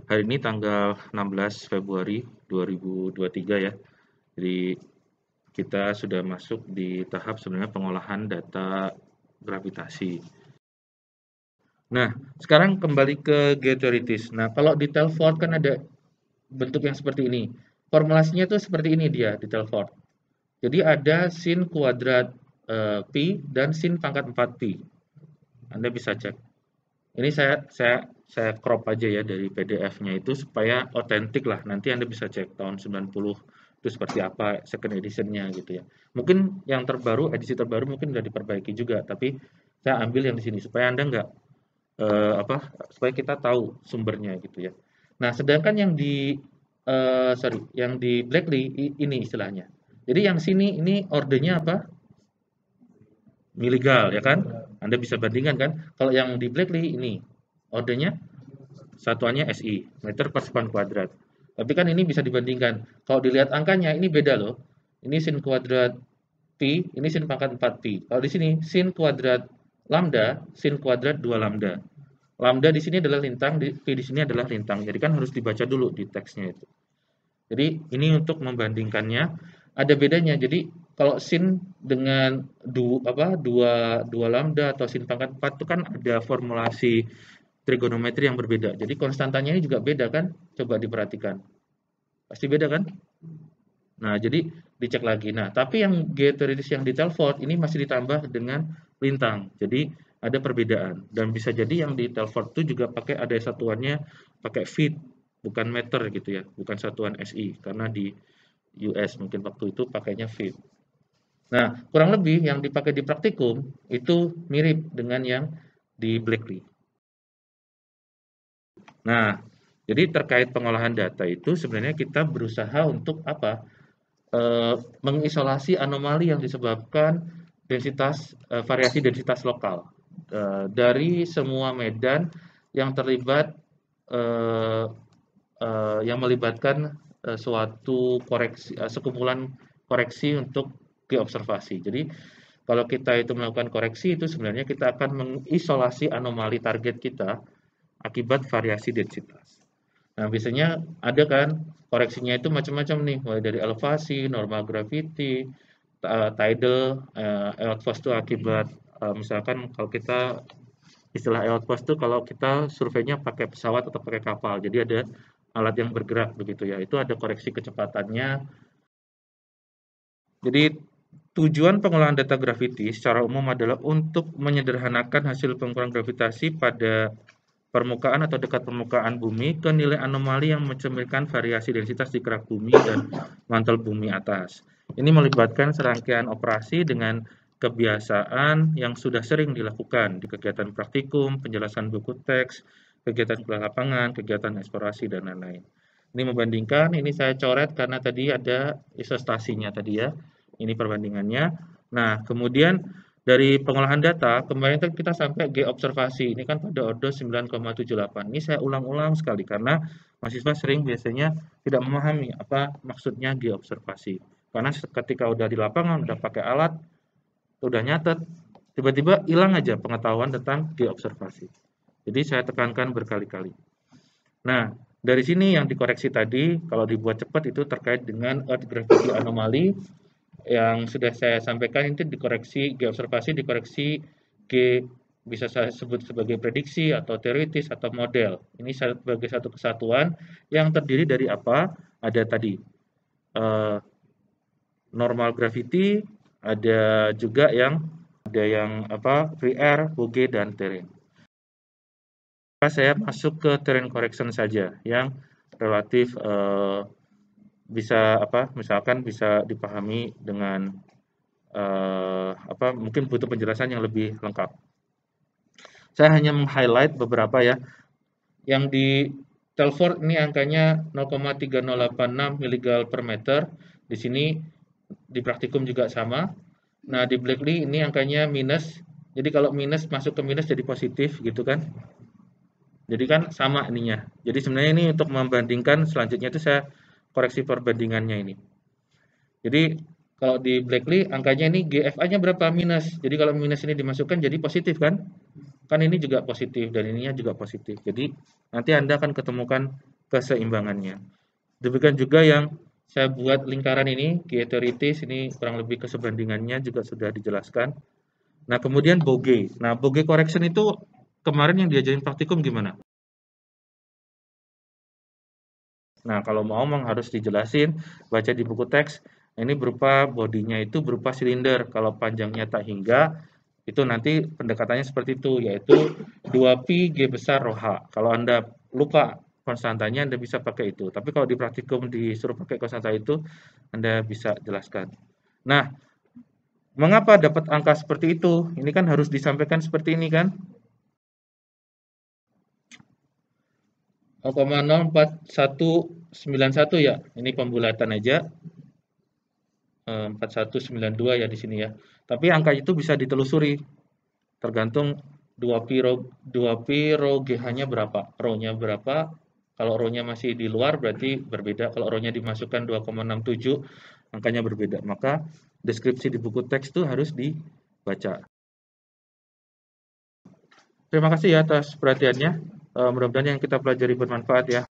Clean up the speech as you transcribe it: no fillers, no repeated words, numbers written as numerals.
Hari ini tanggal 16 Februari 2023 ya. Jadi kita sudah masuk di tahap sebenarnya pengolahan data gravitasi. Nah, sekarang kembali ke geoteoritis. Nah, kalau di Telford kan ada bentuk yang seperti ini. Formulasinya tuh seperti ini dia di Telford. Jadi ada sin kuadrat pi dan sin pangkat 4 pi. Anda bisa cek. Ini saya crop aja ya dari PDF-nya itu supaya otentik lah. Nanti Anda bisa cek tahun 90 itu seperti apa second edition-nya gitu ya. Mungkin yang terbaru, edisi terbaru mungkin udah diperbaiki juga, tapi saya ambil yang di sini supaya Anda nggak supaya kita tahu sumbernya gitu ya. Nah, sedangkan yang di yang di Blakely ini istilahnya. Jadi yang sini ini ordernya apa? Miligal ya kan? Anda bisa bandingkan kan? Kalau yang di Blakely ini ordernya satuannya SI, meter persekuan kuadrat. Tapi kan ini bisa dibandingkan. Kalau dilihat angkanya ini beda loh. Ini sin kuadrat pi, ini sin pangkat 4 pi. Kalau di sini sin kuadrat lambda, sin kuadrat 2 lambda. Lambda di sini adalah lintang, pi di sini adalah lintang. Jadi kan harus dibaca dulu di teksnya itu. Jadi ini untuk membandingkannya ada bedanya. Jadi kalau sin dengan dua lambda atau sin pangkat 4 itu kan ada formulasi trigonometri yang berbeda. Jadi konstantanya ini juga beda kan? Coba diperhatikan. Pasti beda kan? Nah, jadi dicek lagi. Nah, tapi yang geoteoritis yang di Telford ini masih ditambah dengan lintang. Jadi ada perbedaan dan bisa jadi yang di Telford itu juga pakai ada satuannya pakai feet bukan meter gitu ya, bukan satuan SI karena di US mungkin waktu itu pakainya feet. Nah, kurang lebih yang dipakai di praktikum itu mirip dengan yang di Blakely. Nah, jadi terkait pengolahan data itu sebenarnya kita berusaha untuk apa? Mengisolasi anomali yang disebabkan variasi densitas lokal dari semua medan yang terlibat yang melibatkan suatu koreksi sekumpulan koreksi untuk geobservasi. Jadi kalau kita itu melakukan koreksi itu sebenarnya kita akan mengisolasi anomali target kita akibat variasi densitas. Nah, biasanya ada kan koreksinya itu macam-macam nih, mulai dari elevasi, normal gravity, tidal, outpost itu akibat misalkan kalau kita istilah outpost itu kalau kita surveinya pakai pesawat atau pakai kapal. Jadi ada alat yang bergerak begitu ya. Itu ada koreksi kecepatannya. Jadi tujuan pengolahan data gravity secara umum adalah untuk menyederhanakan hasil pengukuran gravitasi pada permukaan atau dekat permukaan bumi ke nilai anomali yang mencerminkan variasi densitas di kerak bumi dan mantel bumi atas. Ini melibatkan serangkaian operasi dengan kebiasaan yang sudah sering dilakukan di kegiatan praktikum, penjelasan buku teks, kegiatan di lapangan, kegiatan eksplorasi, dan lain-lain. Ini membandingkan, ini saya coret karena tadi ada ilustrasinya tadi ya, ini perbandingannya. Nah, kemudian dari pengolahan data, kemarin kan kita sampai geobservasi, ini kan pada ordo 9,78. Ini saya ulang-ulang sekali karena mahasiswa sering biasanya tidak memahami apa maksudnya geobservasi. Karena ketika udah di lapangan, udah pakai alat, udah nyatet, tiba-tiba hilang aja pengetahuan tentang geobservasi. Jadi saya tekankan berkali-kali. Nah, dari sini yang dikoreksi tadi, kalau dibuat cepat itu terkait dengan Earth Gravity Anomaly, yang sudah saya sampaikan itu dikoreksi geobservasi, dikoreksi G bisa saya sebut sebagai prediksi atau teoritis atau model. Ini sebagai satu kesatuan yang terdiri dari apa? Ada tadi normal gravity, ada juga yang free air, Bouguer dan terrain. Saya masuk ke terrain correction saja yang relatif bisa misalkan bisa dipahami dengan mungkin butuh penjelasan yang lebih lengkap. Saya hanya meng-highlight beberapa ya. Yang di Telford ini angkanya 0,3086 mg per meter. Di sini di praktikum juga sama. Nah, di Blakely ini angkanya minus. Jadi kalau minus masuk ke minus jadi positif gitu kan. Jadi kan sama ininya. Jadi sebenarnya ini untuk membandingkan selanjutnya itu saya koreksi perbandingannya ini. Jadi kalau di Blakely angkanya ini GFA-nya berapa? Minus. Jadi kalau minus ini dimasukkan jadi positif kan? Kan ini juga positif dan ininya juga positif. Jadi nanti Anda akan ketemukan keseimbangannya. Demikian juga yang saya buat lingkaran ini, geoteoritis, ini kurang lebih kesebandingannya juga sudah dijelaskan. Nah, kemudian Boge. Nah, Boge correction itu kemarin yang diajarin praktikum gimana? Nah, kalau mau memang harus dijelasin, baca di buku teks, ini berupa bodinya itu berupa silinder. Kalau panjangnya tak hingga, itu nanti pendekatannya seperti itu, yaitu 2pi G besar rho H. Kalau Anda lupa konstantanya, Anda bisa pakai itu. Tapi kalau di praktikum disuruh pakai konstanta itu, Anda bisa jelaskan. Nah, mengapa dapat angka seperti itu? Ini kan harus disampaikan seperti ini kan? 0,04191 ya. Ini pembulatan aja. 4192 ya di sini ya. Tapi angka itu bisa ditelusuri. Tergantung 2pi rho GH-nya berapa. Rho-nya berapa. Kalau rho-nya masih di luar berarti berbeda. Kalau rho-nya dimasukkan 2,67 angkanya berbeda. Maka deskripsi di buku teks itu harus dibaca. Terima kasih ya atas perhatiannya. Mudah-mudahan yang kita pelajari bermanfaat ya.